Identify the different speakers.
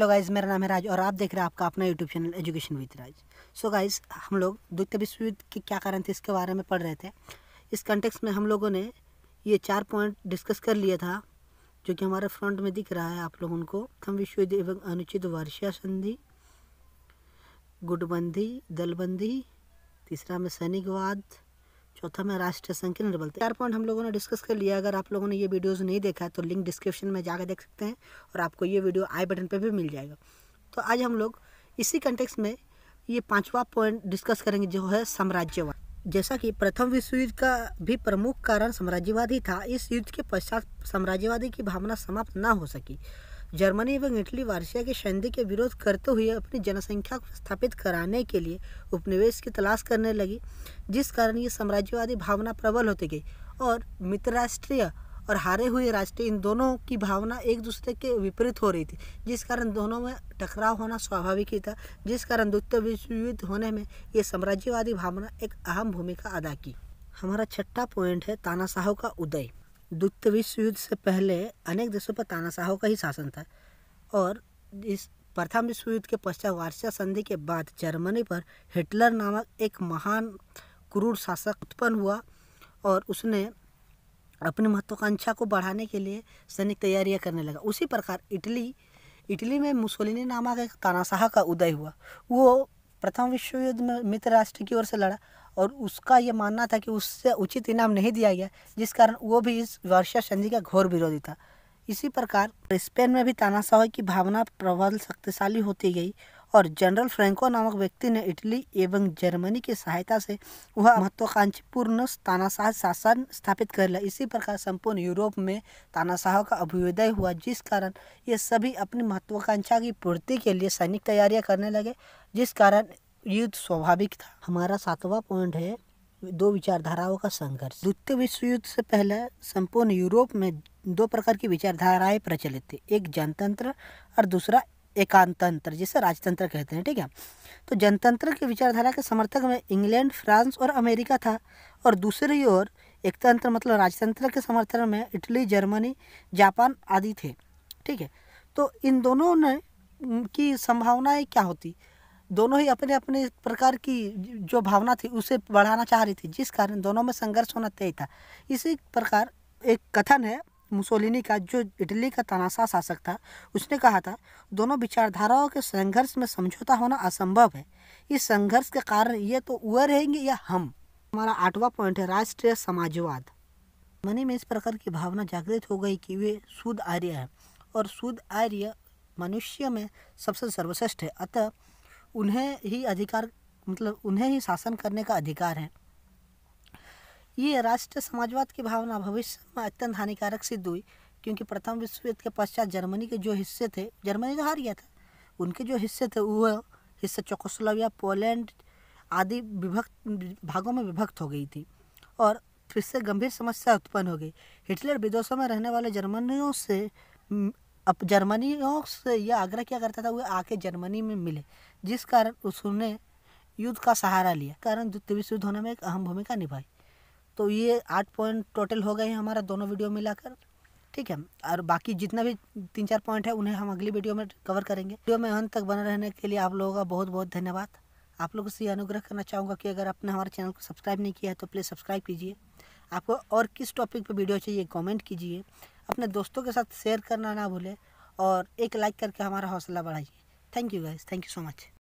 Speaker 1: Guys, मेरा नाम है राज और आप देख रहे हैं आपका अपना YouTube channel education with Raj. So guys, हम लोग द्वितीय विश्व युद्ध के क्या कारण थे इसके बारे में पढ़ रहे थे। इस कंटेक्स्ट में हम लोगों ने ये 4 पॉइंट डिस्कस कर लिया था, जो कि हमारे फ्रंट में दिख रहा है आप लोगों को। प्रथम विश्व युद्ध एवं अनुचित वर्षीय संधि, गुटबंदी, दलबंदी, तीसरा में सैनिकवाद, चौथा में राष्ट्रीय संघ की निर्बलता। 4 पॉइंट हम लोगों ने डिस्कस कर लिया। अगर आप लोगों ने ये वीडियोस नहीं देखा है तो लिंक डिस्क्रिप्शन में जाकर देख सकते हैं और आपको ये वीडियो आई बटन पे भी मिल जाएगा। तो आज हम लोग इसी कंटेक्स्ट में ये 5वां पॉइंट डिस्कस करेंगे, जो है साम्राज्यवाद। जैसा कि प्रथम विश्व युद्ध का भी प्रमुख कारण साम्राज्यवाद ही था, इस युद्ध के पश्चात साम्राज्यवादी की भावना समाप्त न हो सकी। जर्मनी एवं इटली वार्षिया की संधि के विरोध करते हुए अपनी जनसंख्या को स्थापित कराने के लिए उपनिवेश की तलाश करने लगी, जिस कारण ये साम्राज्यवादी भावना प्रबल होती गई और मित्रराष्ट्रीय और हारे हुए राष्ट्र इन दोनों की भावना एक दूसरे के विपरीत हो रही थी, जिस कारण दोनों में टकराव होना स्वाभाविक ही था। जिस कारण द्वितीय विश्व युद्ध होने में ये साम्राज्यवादी भावना एक अहम भूमिका अदा की। हमारा 6वां पॉइंट है तानाशाहों का उदय। द्वितीय विश्व युद्ध से पहले अनेक देशों पर तानाशाहों का ही शासन था और इस प्रथम विश्व युद्ध के पश्चात वार्षिया संधि के बाद जर्मनी पर हिटलर नामक एक महान क्रूर शासक उत्पन्न हुआ और उसने अपनी महत्वाकांक्षा को बढ़ाने के लिए सैनिक तैयारियां करने लगा। उसी प्रकार इटली में मुसोलिनी नामक एक तानाशाह का उदय हुआ। वो प्रथम विश्व युद्ध में मित्र राष्ट्र की ओर से लड़ा और उसका ये मानना था कि उससे उचित इनाम नहीं दिया गया, जिस कारण वो भी इस वार्षिया संधि का घोर विरोधी था। इसी प्रकार स्पेन में भी तानाशाह की भावना प्रबल शक्तिशाली होती गई और जनरल फ्रैंको नामक व्यक्ति ने इटली एवं जर्मनी की सहायता से वह महत्वाकांक्षीपूर्ण तानाशाह शासन स्थापित कर लिया। इसी प्रकार संपूर्ण यूरोप में तानाशाह का अभ्युदय हुआ, जिस कारण ये सभी अपनी महत्वाकांक्षा की पूर्ति के लिए सैनिक तैयारियां करने लगे, जिस कारण युद्ध स्वाभाविक था। हमारा 7वां पॉइंट है दो विचारधाराओं का संघर्ष। द्वितीय विश्व युद्ध से पहले संपूर्ण यूरोप में 2 प्रकार की विचारधाराएं प्रचलित थी, एक जनतंत्र और दूसरा एकांतंत्र, जिसे राजतंत्र कहते हैं। ठीक है, तो जनतंत्र की विचारधारा के समर्थक में इंग्लैंड, फ्रांस और अमेरिका था और दूसरी ओर एकतंत्र मतलब राजतंत्र के समर्थन में इटली, जर्मनी, जापान आदि थे। ठीक है, तो इन दोनों ने की संभावनाएं क्या होती, दोनों ही अपने अपने प्रकार की जो भावना थी उसे बढ़ाना चाह रही थी, जिस कारण दोनों में संघर्ष होना तय था। इसी प्रकार एक कथन है मुसोलिनी का, जो इटली का तानाशाह शासक था। उसने कहा था, दोनों विचारधाराओं के संघर्ष में समझौता होना असंभव है। इस संघर्ष के कारण ये तो वह रहेंगे या हम। हमारा 8वां पॉइंट है राष्ट्रीय समाजवाद। जर्मनी में इस प्रकार की भावना जागृत हो गई कि वे शुद्ध आर्य है और शुद्ध आर्य मनुष्य में सबसे सर्वश्रेष्ठ है, अतः उन्हें ही अधिकार मतलब उन्हें ही शासन करने का अधिकार है। ये राष्ट्रीय समाजवाद की भावना भविष्य में अत्यंत हानिकारक सिद्ध हुई, क्योंकि प्रथम विश्व युद्ध के पश्चात जर्मनी के जो हिस्से थे, जर्मनी तो हार गया था, उनके जो हिस्से थे वह हिस्से चेकोस्लोवाकिया, पोलैंड आदि विभक्त भागों में विभक्त हो गई थी और फिर से गंभीर समस्या उत्पन्न हो गई। हिटलर विदेशों में रहने वाले जर्मनियों से यह आग्रह किया करता था, वे आके जर्मनी में मिले, जिस कारण उसने युद्ध का सहारा लिया, कारण द्वितीय विश्व युद्ध होने में एक अहम भूमिका निभाई। तो ये 8 पॉइंट टोटल हो गए हैं हमारा दोनों वीडियो मिलाकर। ठीक है, और बाकी जितना भी 3-4 पॉइंट है उन्हें हम अगली वीडियो में कवर करेंगे। वीडियो में अंत तक बने रहने के लिए आप लोगों का बहुत बहुत धन्यवाद। आप लोगों से अनुग्रह करना चाहूँगा कि अगर आपने हमारे चैनल को सब्सक्राइब नहीं किया है तो प्लीज़ सब्सक्राइब कीजिए। आपको और किस टॉपिक पर वीडियो चाहिए कॉमेंट कीजिए, अपने दोस्तों के साथ शेयर करना ना भूलें और एक लाइक करके हमारा हौसला बढ़ाइए। Thank you guys, thank you so much.